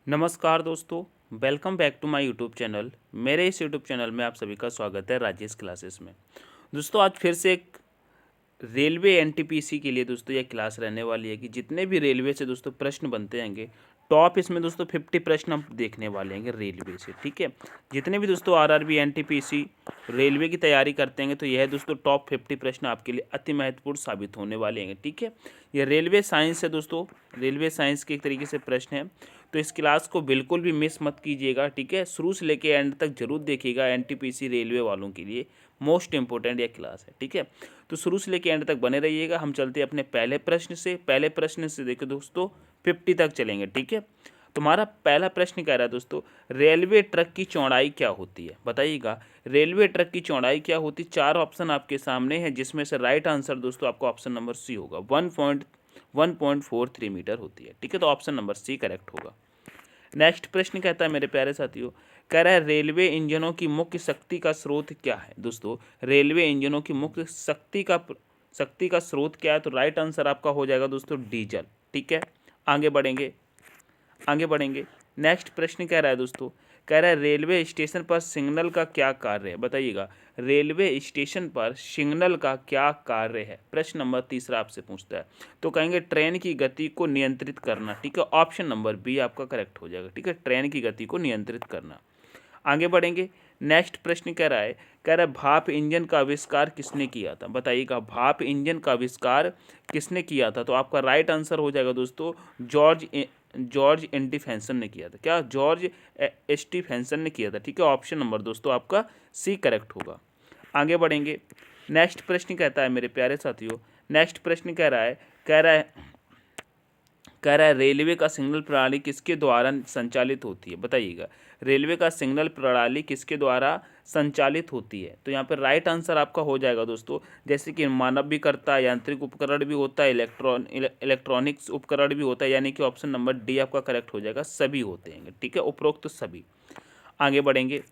नमस्कार दोस्तों, welcome back to my YouTube channel. मेरे इस यूट्यूब चैनल में आप सभी का स्वागत है राजेश क्लासेस में। दोस्तों आज फिर से एक रेलवे एनटीपीसी के लिए दोस्तों ये क्लास रहने वाली है कि जितने भी रेलवे से दोस्तों प्रश्न बनते हैंगे, टॉप इसमें दोस्तों 50 प्रश्न हम देखने वाले हैं रेलवे से। ठीक है, जितने भी दोस्तों आरआरबी एनटीपीसी रेलवे की तैयारी करते हैं तो यह दोस्तों टॉप 50 प्रश्न आपके लिए अति महत्वपूर्ण साबित होने वाले हैं। ठीक है, ये रेलवे साइंस है दोस्तों, रेलवे साइंस के एक तरीके से प्रश्न है, तो इस क्लास को बिल्कुल भी मिस मत कीजिएगा। ठीक है, शुरू से लेके एंड तक जरूर देखिएगा। एनटीपीसी रेलवे वालों के लिए मोस्ट इंपॉर्टेंट यह क्लास है। ठीक है, तो शुरू से लेके एंड तक बने रहिएगा। हम चलते हैं अपने पहले प्रश्न से देखो दोस्तों 50 तक चलेंगे। ठीक है, तुम्हारा पहला प्रश्न कह रहा है दोस्तों, रेलवे ट्रक की चौड़ाई क्या होती है? बताइएगा, रेलवे ट्रक की चौड़ाई क्या होती है? चार ऑप्शन आपके सामने है, जिसमें से राइट आंसर दोस्तों आपको ऑप्शन नंबर सी होगा। 1.43 मीटर होती है। ठीक है, तो ऑप्शन नंबर सी करेक्ट होगा। नेक्स्ट प्रश्न कहता है मेरे प्यारे साथियों, कह रहा है रेलवे इंजनों की मुख्य शक्ति का स्रोत क्या है? दोस्तों रेलवे इंजनों की मुख्य शक्ति का स्रोत क्या है? तो राइट आंसर आपका हो जाएगा दोस्तों डीजल। ठीक है, आगे बढ़ेंगे आगे बढ़ेंगे। नेक्स्ट प्रश्न कह रहा है दोस्तों, कह रहा है रेलवे स्टेशन पर सिग्नल का क्या कार्य है? बताइएगा, रेलवे स्टेशन पर सिग्नल का क्या कार्य है? प्रश्न नंबर तीसरा आपसे पूछता है, तो कहेंगे ट्रेन की गति को नियंत्रित करना। ठीक है, ऑप्शन नंबर बी आपका करेक्ट हो जाएगा। ठीक है, ट्रेन की गति को नियंत्रित करना। आगे बढ़ेंगे। नेक्स्ट प्रश्न कह रहा है भाप इंजन का आविष्कार किसने किया था? बताइएगा, भाप इंजन का आविष्कार किसने किया था? तो आपका राइट आंसर हो जाएगा दोस्तों जॉर्ज स्टीफेंसन ने किया था। क्या? जॉर्ज स्टीफेंसन ने किया था। ठीक है, ऑप्शन नंबर दोस्तों आपका सी करेक्ट होगा। आगे बढ़ेंगे। नेक्स्ट प्रश्न कहता है मेरे प्यारे साथियों, नेक्स्ट प्रश्न कह रहा है रेलवे का सिग्नल प्रणाली किसके द्वारा संचालित होती है? बताइएगा, रेलवे का सिग्नल प्रणाली किसके द्वारा संचालित होती है? तो यहाँ पर राइट आंसर आपका हो जाएगा दोस्तों, जैसे कि मानव भी करता है, यांत्रिक उपकरण भी होता है, इलेक्ट्रॉनिक्स उपकरण भी होता है, यानी कि ऑप्शन नंबर डी आपका करेक्ट हो जाएगा, सभी होते हैं। ठीक है, उपरोक्त सभी। आगे बढ़ेंगे।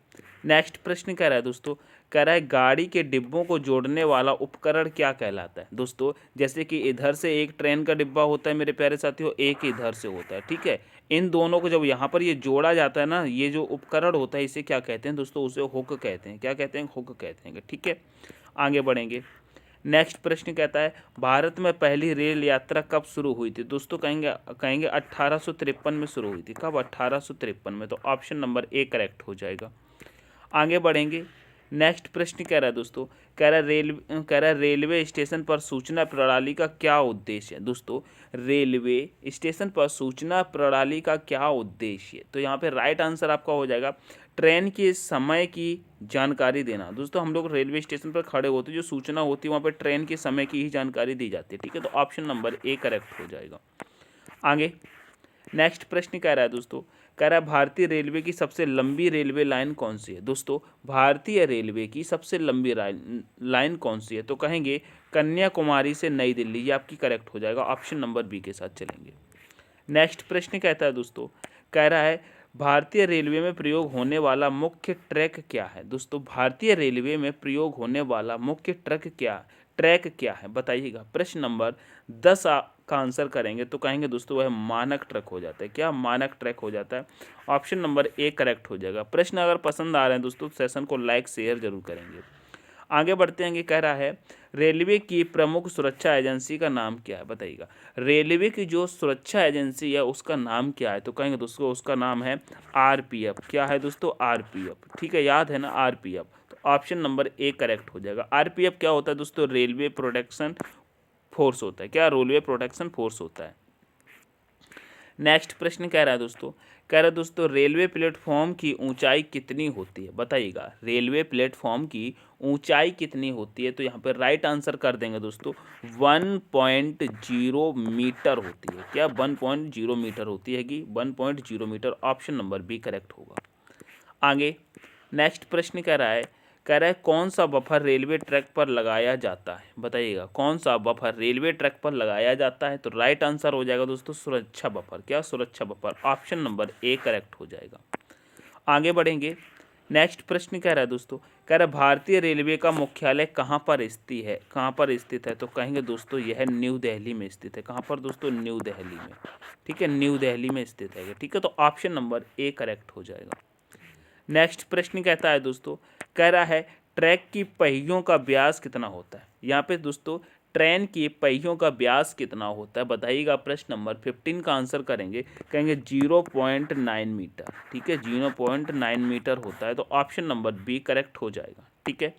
नेक्स्ट प्रश्न कह रहा है दोस्तों, कह रहा है गाड़ी के डिब्बों को जोड़ने वाला उपकरण क्या कहलाता है? दोस्तों जैसे कि इधर से एक ट्रेन का डिब्बा होता है मेरे प्यारे साथियों, एक इधर से होता है। ठीक है, इन दोनों को जब यहाँ पर ये जोड़ा जाता है ना, ये जो उपकरण होता है इसे क्या कहते हैं दोस्तों? उसे हुक कहते हैं। क्या कहते हैं? हुक कहते हैं। ठीक है, आगे बढ़ेंगे। नेक्स्ट प्रश्न कहता है भारत में पहली रेल यात्रा कब शुरू हुई थी? दोस्तों कहेंगे 1853 में शुरू हुई थी। कब? 1853 में। तो ऑप्शन नंबर ए करेक्ट हो जाएगा। आगे बढ़ेंगे। नेक्स्ट प्रश्न कह रहा है दोस्तों, कह रहा है रेलवे स्टेशन पर सूचना प्रणाली का क्या उद्देश्य है? दोस्तों रेलवे स्टेशन पर सूचना प्रणाली का क्या उद्देश्य है? तो यहाँ पे राइट आंसर आपका हो जाएगा ट्रेन के समय की जानकारी देना। दोस्तों हम लोग रेलवे स्टेशन पर खड़े होते, जो सूचना होती है वहाँ पे ट्रेन के समय की ही जानकारी दी जाती है। ठीक है, तो ऑप्शन नंबर ए करेक्ट हो जाएगा। आगे नेक्स्ट प्रश्न कह रहा है दोस्तों, कह रहा है भारतीय रेलवे की सबसे लंबी रेलवे लाइन कौन सी है? दोस्तों भारतीय रेलवे की सबसे लंबी लाइन कौन सी है? तो कहेंगे कन्याकुमारी से नई दिल्ली। ये आपकी करेक्ट हो जाएगा, ऑप्शन नंबर बी के साथ चलेंगे। नेक्स्ट प्रश्न कहता है दोस्तों, कह रहा है भारतीय रेलवे में प्रयोग होने वाला मुख्य ट्रैक क्या है? दोस्तों भारतीय रेलवे में प्रयोग होने वाला मुख्य ट्रैक क्या है? बताइएगा। प्रश्न नंबर 10 का आंसर करेंगे तो कहेंगे दोस्तों वह मानक ट्रैक हो जाता है। क्या? मानक ट्रैक हो जाता है। ऑप्शन नंबर ए करेक्ट हो जाएगा। प्रश्न अगर पसंद आ रहे हैं दोस्तों, सेशन को लाइक शेयर जरूर करेंगे। आगे बढ़ते हैं। कह रहा है रेलवे की प्रमुख सुरक्षा एजेंसी का नाम क्या है? बताइएगा, रेलवे की जो सुरक्षा एजेंसी है उसका नाम क्या है? तो कहेंगे दोस्तों उसका नाम है आरपीएफ। क्या है दोस्तों? आरपीएफ। ठीक है, याद है ना आरपीएफ? तो ऑप्शन नंबर ए करेक्ट हो जाएगा। आरपीएफ क्या होता है दोस्तों? रेलवे प्रोटेक्शन फोर्स होता है। क्या? रेलवे प्रोटेक्शन फोर्स होता है। नेक्स्ट प्रश्न कह रहा है दोस्तों, कह रहा है दोस्तों रेलवे प्लेटफॉर्म की ऊंचाई कितनी होती है? बताइएगा, रेलवे प्लेटफॉर्म की ऊंचाई कितनी होती है? तो यहाँ पर राइट आंसर कर देंगे दोस्तों 1.0 मीटर होती है। क्या? 1.0 मीटर होती है कि 1.0 meter. Option number B correct होगा। आगे नेक्स्ट प्रश्न कह रहा है कौन सा बफर रेलवे ट्रैक पर लगाया जाता है? बताइएगा, कौन सा बफर रेलवे ट्रैक पर लगाया जाता है? तो राइट आंसर हो जाएगा दोस्तों सुरक्षा बफर। क्या? सुरक्षा buffer. Option number A correct हो जाएगा। आगे बढ़ेंगे। नेक्स्ट प्रश्न कह रहा है दोस्तों, कह रहा है भारतीय रेलवे का मुख्यालय कहाँ पर स्थित है, तो कहेंगे दोस्तों यह न्यू दिल्ली में स्थित है। कहाँ पर दोस्तों? न्यू दिल्ली में। ठीक है, न्यू दिल्ली में स्थित है। ठीक है, तो ऑप्शन नंबर ए करेक्ट हो जाएगा। नेक्स्ट प्रश्न कहता है दोस्तों, कह रहा है ट्रैक की पहियों का व्यास कितना होता है। यहाँ पे दोस्तों ट्रेन की पहियों का व्यास कितना होता है, बताइएगा। प्रश्न नंबर 15 का आंसर करेंगे, कहेंगे 0.9 मीटर। ठीक है, 0.9 मीटर होता है, तो ऑप्शन नंबर बी करेक्ट हो जाएगा। ठीक है,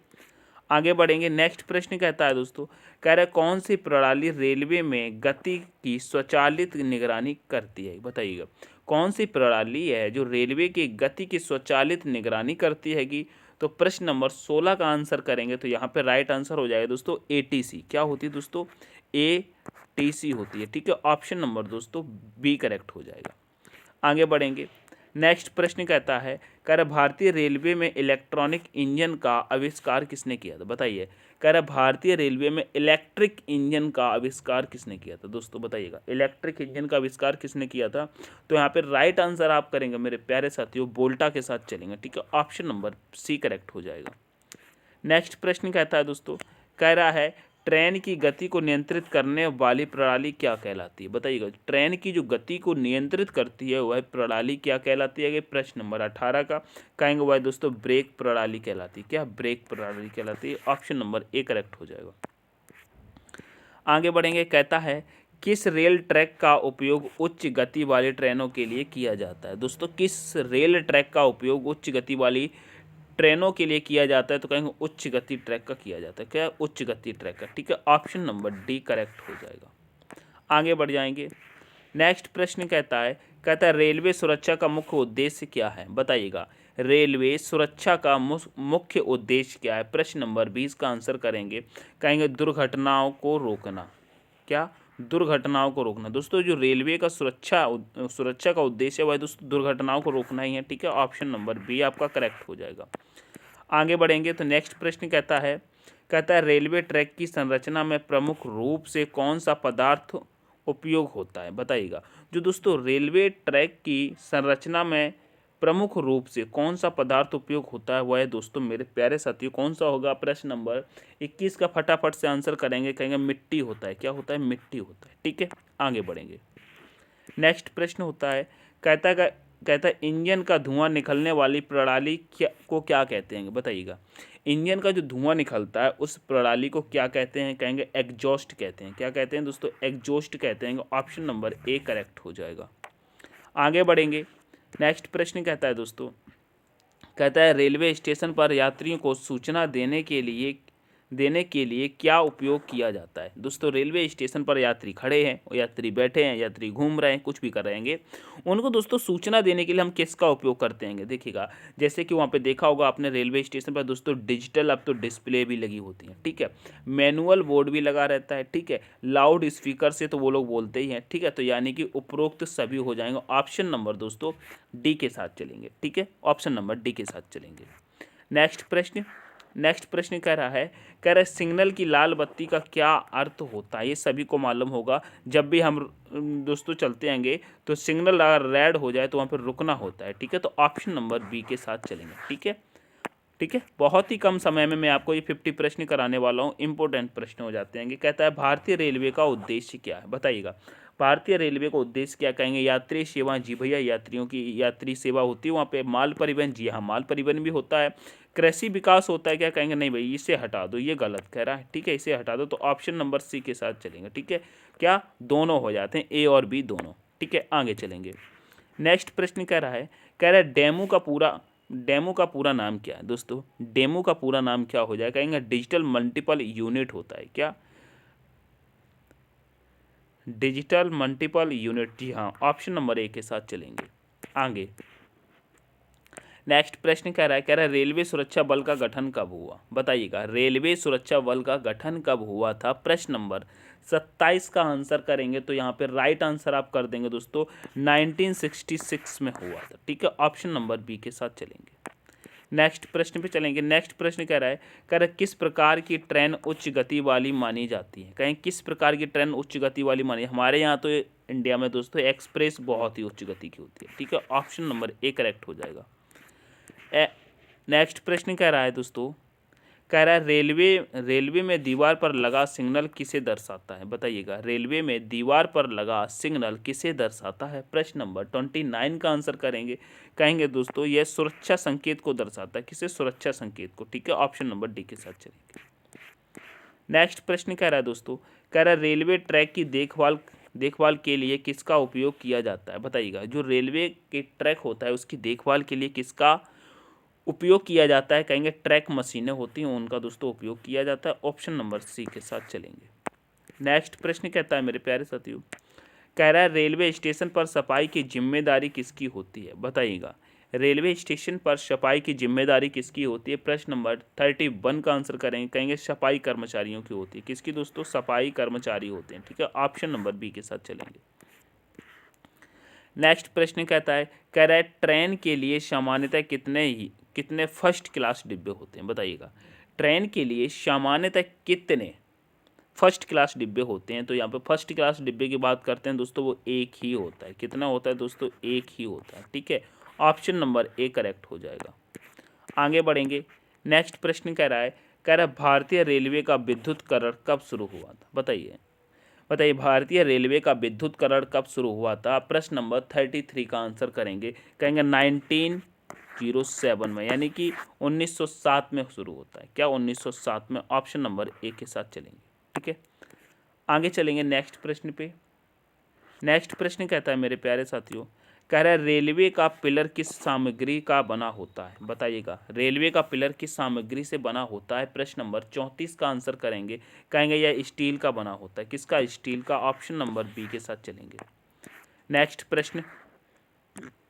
आगे बढ़ेंगे। नेक्स्ट प्रश्न कहता है दोस्तों, कह रहा है कौन सी प्रणाली रेलवे में गति की स्वचालित निगरानी करती है, बताइएगा। कौन सी प्रणाली है जो रेलवे की गति की स्वचालित निगरानी करती है कि, तो प्रश्न नंबर 16 का आंसर करेंगे, तो यहाँ पे राइट आंसर हो जाएगा दोस्तों एटीसी। क्या होती है दोस्तों? एटीसी होती है। ठीक है, ऑप्शन नंबर दोस्तों बी करेक्ट हो जाएगा। आगे बढ़ेंगे। नेक्स्ट प्रश्न कहता है, कह रहा भारतीय रेलवे में इलेक्ट्रॉनिक इंजन का आविष्कार किसने किया था, बताइए। कह रहा भारतीय रेलवे में इलेक्ट्रिक इंजन का आविष्कार किसने किया था, दोस्तों बताइएगा। इलेक्ट्रिक इंजन का आविष्कार किसने किया था, तो यहाँ पे राइट आंसर आप करेंगे मेरे प्यारे साथियों, वोल्टा के साथ चलेंगे। ठीक है, ऑप्शन नंबर सी करेक्ट हो जाएगा। नेक्स्ट प्रश्न कहता है दोस्तों, कह रहा है ट्रेन की गति को नियंत्रित करने वाली प्रणाली क्या कहलाती है, बताइएगा। ट्रेन की जो गति को नियंत्रित करती है वह प्रणाली क्या कहलाती है, प्रश्न नंबर 18 का कहेंगे वह दोस्तों ब्रेक प्रणाली कहलाती है। क्या? ब्रेक प्रणाली कहलाती है। ऑप्शन नंबर ए करेक्ट हो जाएगा। आगे बढ़ेंगे। कहता है किस रेल ट्रैक का उपयोग उच्च गति वाली ट्रेनों के लिए किया जाता है, दोस्तों किस रेल ट्रैक का उपयोग उच्च गति वाली ट्रेनों के लिए किया जाता है, तो कहेंगे उच्च गति ट्रैक का किया जाता है। क्या? उच्च गति ट्रैक का। ठीक है, ऑप्शन नंबर डी करेक्ट हो जाएगा। आगे बढ़ जाएंगे। नेक्स्ट प्रश्न कहता है रेलवे सुरक्षा का मुख्य उद्देश्य क्या है, बताइएगा। रेलवे सुरक्षा का मुख्य उद्देश्य क्या है, प्रश्न नंबर 20 का आंसर करेंगे, कहेंगे दुर्घटनाओं को रोकना। क्या? दुर्घटनाओं को रोकना। दोस्तों जो रेलवे का सुरक्षा का उद्देश्य है वह दोस्तों दुर्घटनाओं को रोकना ही है। ठीक है, ऑप्शन नंबर बी आपका करेक्ट हो जाएगा। आगे बढ़ेंगे तो नेक्स्ट प्रश्न कहता है रेलवे ट्रैक की संरचना में प्रमुख रूप से कौन सा पदार्थ उपयोग होता है, बताइएगा। जो दोस्तों रेलवे ट्रैक की संरचना में प्रमुख रूप से कौन सा पदार्थ उपयोग होता है वह है दोस्तों मेरे प्यारे साथियों कौन सा होगा, प्रश्न नंबर 21 का फटाफट से आंसर करेंगे, कहेंगे मिट्टी होता है। क्या होता है? मिट्टी होता है। ठीक है, आगे बढ़ेंगे। नेक्स्ट प्रश्न होता है कहता है इंजन का धुआं निकलने वाली प्रणाली को क्या कहते हैं, बताइएगा। इंजन का जो धुआं निकलता है उस प्रणाली को क्या कहते हैं, कहेंगे एग्जॉस्ट कहते हैं। क्या कहते हैं दोस्तों? एग्जॉस्ट कहते हैं। ऑप्शन नंबर ए करेक्ट हो जाएगा। आगे बढ़ेंगे। नेक्स्ट प्रश्न कहता है दोस्तों, कहता है रेलवे स्टेशन पर यात्रियों को सूचना देने के लिए क्या उपयोग किया जाता है। दोस्तों रेलवे स्टेशन पर यात्री खड़े हैं, यात्री बैठे हैं, यात्री घूम रहे हैं, कुछ भी कर रहेंगे, उनको दोस्तों सूचना देने के लिए हम किसका उपयोग करते हैं, देखिएगा। जैसे कि वहाँ पे देखा होगा आपने रेलवे स्टेशन पर दोस्तों डिजिटल अब तो डिस्प्ले भी लगी होती है। ठीक है, मैनुअल बोर्ड भी लगा रहता है। ठीक है, लाउड स्पीकर से तो वो लोग बोलते ही हैं। ठीक है, तो यानी कि उपरोक्त सभी हो जाएंगे। ऑप्शन नंबर दोस्तों डी के साथ चलेंगे। ठीक है, ऑप्शन नंबर डी के साथ चलेंगे। नेक्स्ट प्रश्न कह रहा है सिग्नल की लाल बत्ती का क्या अर्थ होता है। ये सभी को मालूम होगा, जब भी हम दोस्तों चलते आएंगे तो सिग्नल अगर रेड हो जाए तो वहाँ पर रुकना होता है। ठीक है, तो ऑप्शन नंबर बी के साथ चलेंगे। ठीक है, बहुत ही कम समय में मैं आपको ये 50 प्रश्न कराने वाला हूँ। इंपॉर्टेंट प्रश्न हो जाते हैं। कहता है भारतीय रेलवे का उद्देश्य क्या है, बताइएगा। भारतीय रेलवे का उद्देश्य क्या, कहेंगे यात्री सेवा। जी भैया, यात्रियों की यात्री सेवा होती है। वहाँ पे माल परिवहन, जी हाँ माल परिवहन भी होता है। कृषि विकास होता है। क्या कहेंगे? नहीं भाई इसे हटा दो, ये गलत कह रहा है। ठीक है, इसे हटा दो, तो ऑप्शन नंबर सी के साथ चलेंगे। ठीक है, क्या दोनों हो जाते हैं, ए और बी दोनों। ठीक है, आगे चलेंगे। नेक्स्ट प्रश्न कह रहा है डेमो का पूरा नाम क्या है दोस्तों। डेमो का पूरा नाम क्या हो जाएगा, कहेंगे डिजिटल मल्टीपल यूनिट होता है। क्या? डिजिटल मल्टीपल यूनिट, जी हाँ ऑप्शन नंबर ए के साथ चलेंगे। आगे नेक्स्ट प्रश्न कह रहा है रेलवे सुरक्षा बल का गठन कब हुआ, बताइएगा। रेलवे सुरक्षा बल का गठन कब हुआ था, प्रश्न नंबर 27 का आंसर करेंगे, तो यहाँ पे राइट आंसर आप कर देंगे दोस्तों 1966 में हुआ था। ठीक है, ऑप्शन नंबर बी के साथ चलेंगे। नेक्स्ट प्रश्न पे चलेंगे। नेक्स्ट प्रश्न कह रहा है किस प्रकार की ट्रेन उच्च गति वाली मानी जाती है, कहें किस प्रकार की ट्रेन उच्च गति वाली मानी। हमारे यहाँ तो इंडिया में दोस्तों एक्सप्रेस बहुत ही उच्च गति की होती है। ठीक है, ऑप्शन नंबर ए करेक्ट हो जाएगा। नेक्स्ट प्रश्न कह रहा है दोस्तों, कह रहा है रेलवे में दीवार पर लगा सिग्नल किसे दर्शाता है? बताइएगा, रेलवे में दीवार पर लगा सिग्नल किसे दर्शाता है? प्रश्न नंबर 29 का आंसर करेंगे, कहेंगे दोस्तों यह सुरक्षा संकेत को दर्शाता है। किसे? सुरक्षा संकेत को। ठीक है, ऑप्शन नंबर डी के साथ चलेंगे। नेक्स्ट प्रश्न कह रहा है दोस्तों, कह रहा है रेलवे ट्रैक की देखभाल के लिए किसका उपयोग किया जाता है? बताइएगा, जो रेलवे के ट्रैक होता है उसकी देखभाल के लिए किसका उपयोग किया जाता है? कहेंगे ट्रैक मशीनें होती हैं उनका दोस्तों उपयोग किया जाता है। ऑप्शन नंबर सी के साथ चलेंगे। नेक्स्ट प्रश्न कहता है मेरे प्यारे साथियों, कह रहा है रेलवे स्टेशन पर सफाई की जिम्मेदारी किसकी होती है? बताइएगा, रेलवे स्टेशन पर सफाई की जिम्मेदारी किसकी होती है? प्रश्न नंबर 31 का आंसर करेंगे, कहेंगे सफाई कर्मचारियों की होती है। किसकी दोस्तों? सफाई कर्मचारी होते हैं। ठीक है, ऑप्शन नंबर बी के साथ चलेंगे। नेक्स्ट प्रश्न कहता है, कह रहा है ट्रेन के लिए सामान्यतः कितने फर्स्ट क्लास डिब्बे होते हैं? बताइएगा, ट्रेन के लिए सामान्यतः कितने फर्स्ट क्लास डिब्बे होते हैं? तो यहाँ पे फर्स्ट क्लास डिब्बे की बात करते हैं दोस्तों, वो एक ही होता है। कितना होता है दोस्तों? एक ही होता है। ठीक है, ऑप्शन नंबर ए करेक्ट हो जाएगा। आगे बढ़ेंगे। नेक्स्ट प्रश्न कह रहा है भारतीय रेलवे का विद्युतीकरण कब शुरू हुआ था? बताइए भारतीय रेलवे का विद्युतीकरण कब शुरू हुआ था? प्रश्न नंबर 33 का आंसर करेंगे, कहेंगे 1907 में, यानी कि 1907 में शुरू होता है। क्या? 1907 में। ऑप्शन नंबर ए के साथ चलेंगे। ठीक है, आगे चलेंगे नेक्स्ट प्रश्न पे। नेक्स्ट प्रश्न कहता है मेरे प्यारे साथियों, कह रहा है रेलवे का पिलर किस सामग्री का बना होता है? बताइएगा, रेलवे का पिलर किस सामग्री से बना होता है? प्रश्न नंबर 34 का आंसर करेंगे, कहेंगे यह स्टील का बना होता है। किसका? स्टील का। ऑप्शन नंबर बी के साथ चलेंगे। नेक्स्ट प्रश्न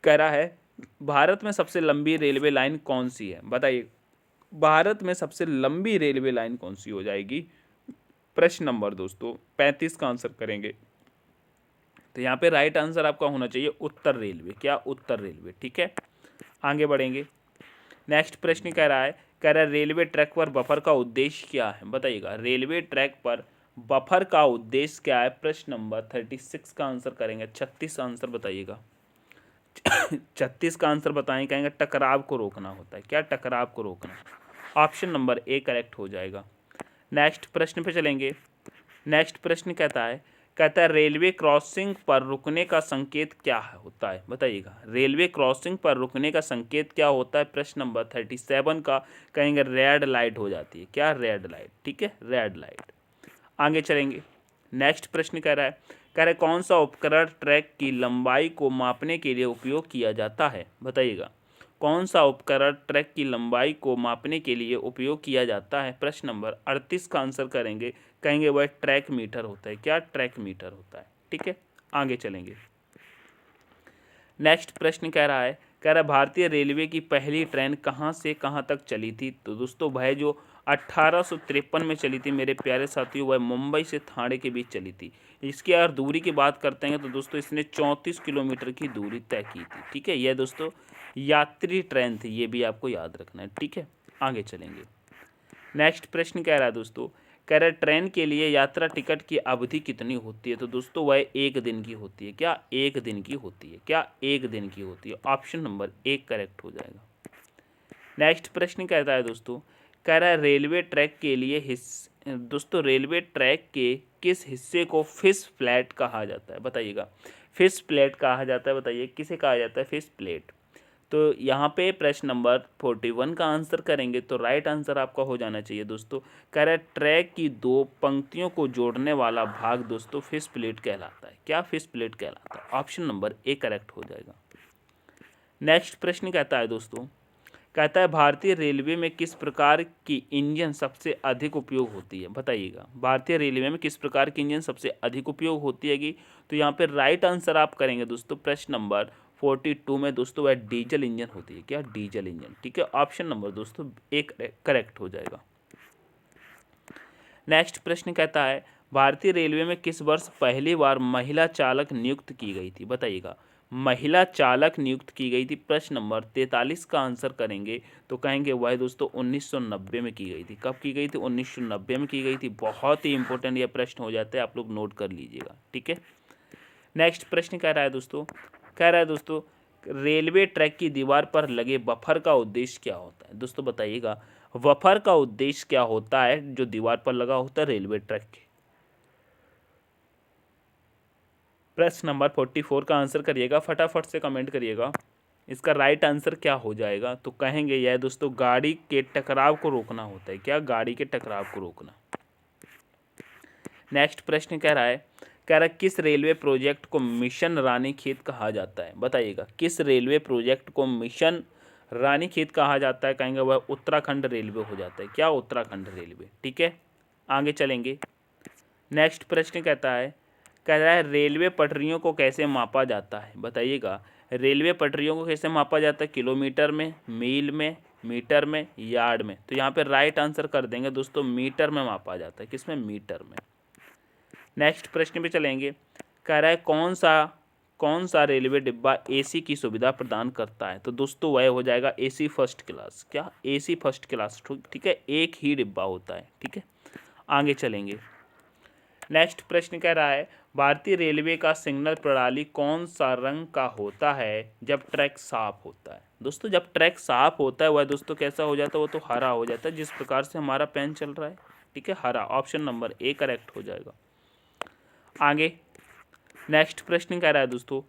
कह रहा है भारत में सबसे लंबी रेलवे लाइन कौन सी है? बताइए, भारत में सबसे लंबी रेलवे लाइन कौन सी हो जाएगी? प्रश्न नंबर दोस्तों 35 का आंसर करेंगे, तो यहाँ पे राइट आंसर आपका होना चाहिए उत्तर रेलवे। क्या? उत्तर रेलवे। ठीक है, आगे बढ़ेंगे। नेक्स्ट प्रश्न कह रहा है रेलवे ट्रैक पर बफर का उद्देश्य क्या है? बताइएगा, रेलवे ट्रैक पर बफर का उद्देश्य क्या है? प्रश्न नंबर 36 का आंसर करेंगे। 36 आंसर बताइएगा। 36 का आंसर बताएं, कहेंगे टकराव को रोकना होता है। क्या? टकराव को रोकना। ऑप्शन नंबर ए करेक्ट हो जाएगा। नेक्स्ट प्रश्न पे चलेंगे। नेक्स्ट प्रश्न कहता है रेलवे क्रॉसिंग पर रुकने का संकेत क्या होता है? बताइएगा, रेलवे क्रॉसिंग पर रुकने का संकेत क्या होता है? प्रश्न नंबर 37 का, कहेंगे रेड लाइट हो जाती है। क्या? Red light. ठीक है, रेड लाइट। आगे चलेंगे। नेक्स्ट प्रश्न कह रहा है कौन सा उपकरण ट्रैक की लंबाई को मापने के लिए उपयोग किया जाता है? बताइएगा, कौन सा उपकरण ट्रैक की लंबाई को मापने के लिए उपयोग किया जाता है? प्रश्न नंबर 38 का आंसर करेंगे, कहेंगे वह ट्रैक मीटर होता है। क्या? ट्रैक मीटर होता है। ठीक है, आगे चलेंगे। नेक्स्ट प्रश्न कह रहा है भारतीय रेलवे की पहली ट्रेन कहाँ से कहाँ तक चली थी? तो दोस्तों वह जो 1853 में चली थी मेरे प्यारे साथियों, वह मुंबई से थाने के बीच चली थी। इसकी अगर दूरी की बात करते हैं तो दोस्तों इसने 34 किलोमीटर की दूरी तय की थी। ठीक है, यह दोस्तों यात्री ट्रेन थी, ये भी आपको याद रखना है। ठीक है, आगे चलेंगे। नेक्स्ट प्रश्न कह रहा है दोस्तों, ट्रेन के लिए यात्रा टिकट की अवधि कितनी होती है? तो दोस्तों वह 1 दिन की होती है। क्या? 1 दिन की होती है। क्या? 1 दिन की होती है। ऑप्शन नंबर 1 करेक्ट हो जाएगा। नेक्स्ट प्रश्न कहता है दोस्तों, रेलवे ट्रैक के लिए दोस्तों रेलवे ट्रैक के किस हिस्से को फिश फ्लैट कहा जाता है? बताइएगा, फिश प्लेट कहा जाता है। बताइए किसे कहा जाता है? Fish plate. तो यहाँ पे प्रश्न नंबर 41 का आंसर करेंगे, तो राइट आंसर आपका हो जाना चाहिए दोस्तों, ट्रैक की 2 पंक्तियों को जोड़ने वाला भाग दोस्तों फिश प्लेट कहलाता है। क्या? फिश प्लेट कहलाता है। ऑप्शन नंबर ए करेक्ट हो जाएगा। नेक्स्ट प्रश्न कहता है दोस्तों, भारतीय रेलवे में किस प्रकार की इंजन सबसे अधिक उपयोग होती है? बताइएगा, भारतीय रेलवे में किस प्रकार की इंजन सबसे अधिक उपयोग होती है? तो यहाँ पे राइट आंसर आप करेंगे दोस्तों प्रश्न नंबर 42 में दोस्तों वह डीजल इंजन होती है। क्या? Diesel engine. ठीक है, ऑप्शन नंबर दोस्तों एक करेक्ट हो जाएगा। नेक्स्ट प्रश्न कहता है भारतीय रेलवे में किस वर्ष पहली बार महिला चालक नियुक्त की गई थी? बताइएगा, महिला चालक नियुक्त की गई थी। प्रश्न नंबर 43 का आंसर करेंगे, तो कहेंगे वह दोस्तों 1990 में की गई थी। कब की गई थी? 1990 में की गई थी। बहुत ही इंपॉर्टेंट यह प्रश्न हो जाते हैं, आप लोग नोट कर लीजिएगा। ठीक है, नेक्स्ट प्रश्न कह रहा है दोस्तों, रेलवे ट्रैक की दीवार पर लगे बफर का उद्देश्य क्या होता है? दोस्तों बताइएगा, बफर का उद्देश्य क्या होता है जो दीवार पर लगा होता है रेलवे ट्रैक के? प्रश्न नंबर 44 का आंसर करिएगा, फटाफट से कमेंट करिएगा। इसका राइट आंसर क्या हो जाएगा? तो कहेंगे यह दोस्तों गाड़ी के टकराव को रोकना होता है। क्या? गाड़ी के टकराव को रोकना। नेक्स्ट प्रश्न कह रहा है किस रेलवे प्रोजेक्ट को मिशन रानीखेत कहा जाता है? बताइएगा, किस रेलवे प्रोजेक्ट को मिशन रानीखेत कहा जाता है? कहेंगे वह उत्तराखंड रेलवे हो जाता है। क्या? उत्तराखंड रेलवे। ठीक है, आगे चलेंगे। नेक्स्ट प्रश्न कह रहा है रेलवे पटरियों को कैसे मापा जाता है? बताइएगा, रेलवे पटरियों को कैसे मापा जाता है? किलोमीटर में, मील में, मीटर में, यार्ड में? तो यहाँ पे राइट आंसर कर देंगे दोस्तों, मीटर में मापा जाता है। किसमें? मीटर में। नेक्स्ट प्रश्न पे चलेंगे। कह रहा है कौन सा रेलवे डिब्बा एसी की सुविधा प्रदान करता है? तो दोस्तों वह हो जाएगा एसी फर्स्ट क्लास। क्या? AC first class. ठीक है, एक ही डिब्बा होता है। ठीक है, आगे चलेंगे। नेक्स्ट प्रश्न कह रहा है भारतीय रेलवे का सिग्नल प्रणाली कौन सा रंग का होता है जब ट्रैक साफ होता है? दोस्तों जब ट्रैक साफ होता है वह दोस्तों कैसा हो जाता है? वो तो हरा हो जाता है, जिस प्रकार से हमारा पेन चल रहा है। ठीक है, हरा। ऑप्शन नंबर ए करेक्ट हो जाएगा। आगे नेक्स्ट प्रश्न कह रहा है दोस्तों,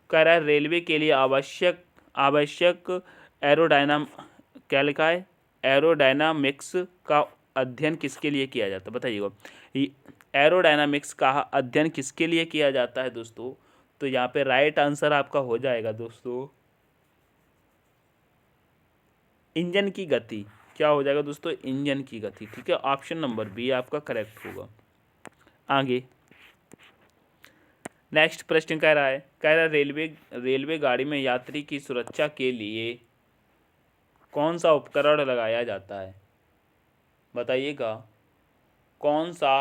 कह रहा है रेलवे के लिए आवश्यक एरोडायनाम क्या लिखा है? एरोडायनामिक्स का अध्ययन किसके लिए किया जाता है? बताइएगा, एरोडायनामिक्स का अध्ययन किसके लिए किया जाता है दोस्तों? तो यहाँ पे राइट आंसर आपका हो जाएगा दोस्तों इंजन की गति। क्या हो जाएगा दोस्तों? इंजन की गति। ठीक है, ऑप्शन नंबर बी आपका करेक्ट होगा। आगे नेक्स्ट प्रश्न कह रहा है रेलवे गाड़ी में यात्री की सुरक्षा के लिए कौन सा उपकरण लगाया जाता है? बताइएगा, कौन सा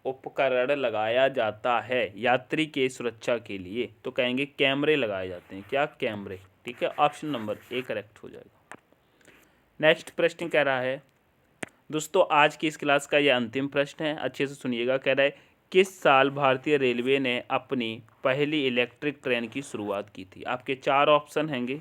उपकरण लगाया जाता है यात्री के सुरक्षा के लिए? तो कहेंगे कैमरे लगाए जाते हैं। क्या? कैमरे। ठीक है, ऑप्शन नंबर ए करेक्ट हो जाएगा। नेक्स्ट प्रश्न कह रहा है दोस्तों आज की इस क्लास का यह अंतिम प्रश्न है, अच्छे से सुनिएगा। कह रहा है किस साल भारतीय रेलवे ने अपनी पहली इलेक्ट्रिक ट्रेन की शुरुआत की थी? आपके चार ऑप्शन हैंगे,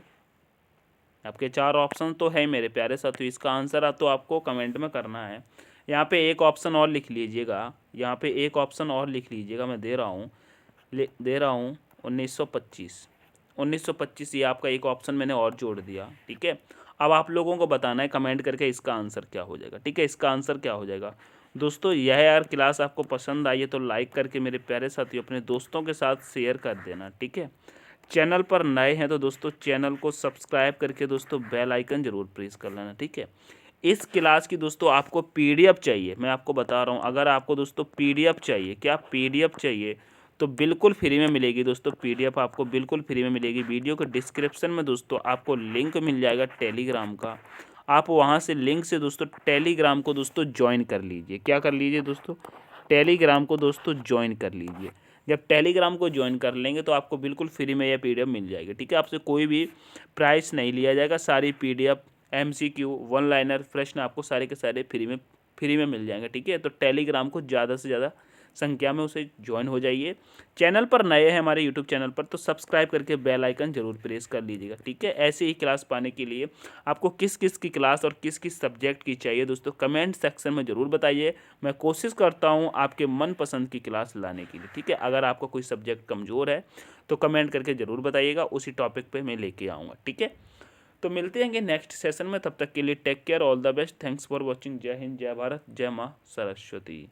आपके चार ऑप्शन तो है मेरे प्यारे साथियों। इसका आंसर तो आपको कमेंट में करना है। यहाँ पे एक ऑप्शन और लिख लीजिएगा, यहाँ पे एक ऑप्शन और लिख लीजिएगा, मैं दे रहा हूँ 1925। 1925 ये आपका एक ऑप्शन मैंने और जोड़ दिया। ठीक है, अब आप लोगों को बताना है कमेंट करके इसका आंसर क्या हो जाएगा। ठीक है, इसका आंसर क्या हो जाएगा दोस्तों? यह यार क्लास आपको पसंद आई है तो लाइक करके मेरे प्यारे साथियों अपने दोस्तों के साथ शेयर कर देना। ठीक है, चैनल पर नए हैं तो दोस्तों चैनल को सब्सक्राइब करके दोस्तों बेल आइकन जरूर प्रेस कर लेना। ठीक है, इस क्लास की दोस्तों आपको पीडीएफ चाहिए, मैं आपको बता रहा हूँ, अगर आपको दोस्तों पीडीएफ चाहिए, क्या पीडीएफ चाहिए, तो बिल्कुल फ्री में मिलेगी दोस्तों। पीडीएफ आपको बिल्कुल फ्री में मिलेगी। वीडियो के डिस्क्रिप्शन में दोस्तों आपको लिंक मिल जाएगा टेलीग्राम का, आप वहाँ से लिंक से दोस्तों टेलीग्राम को दोस्तों ज्वाइन कर लीजिए। क्या कर लीजिए दोस्तों? टेलीग्राम को दोस्तों ज्वाइन कर लीजिए। जब टेलीग्राम को ज्वाइन कर लेंगे तो आपको बिल्कुल फ्री में यह पीडीएफ मिल जाएगी। ठीक है, आपसे कोई भी प्राइस नहीं लिया जाएगा। सारी पीडीएफ, एमसीक्यू, वन लाइनर प्रश्न आपको सारे के सारे फ्री में मिल जाएंगे। ठीक है, तो टेलीग्राम को ज़्यादा से ज़्यादा संख्या में उसे ज्वाइन हो जाइए। चैनल पर नए हैं हमारे यूट्यूब चैनल पर तो सब्सक्राइब करके बेल आइकन जरूर प्रेस कर लीजिएगा। ठीक है, ऐसे ही क्लास पाने के लिए आपको किस किस की क्लास और किस किस सब्जेक्ट की चाहिए दोस्तों कमेंट सेक्शन में ज़रूर बताइए। मैं कोशिश करता हूँ आपके मनपसंद की क्लास लाने के लिए। ठीक है, अगर आपका कोई सब्जेक्ट कमज़ोर है तो कमेंट करके ज़रूर बताइएगा, उसी टॉपिक पर मैं लेके आऊँगा। ठीक है, तो मिलते हैं नेक्स्ट सेशन में, तब तक के लिए take care, all the best, thanks for watching. जय हिंद, जय भारत, जय माँ सरस्वती।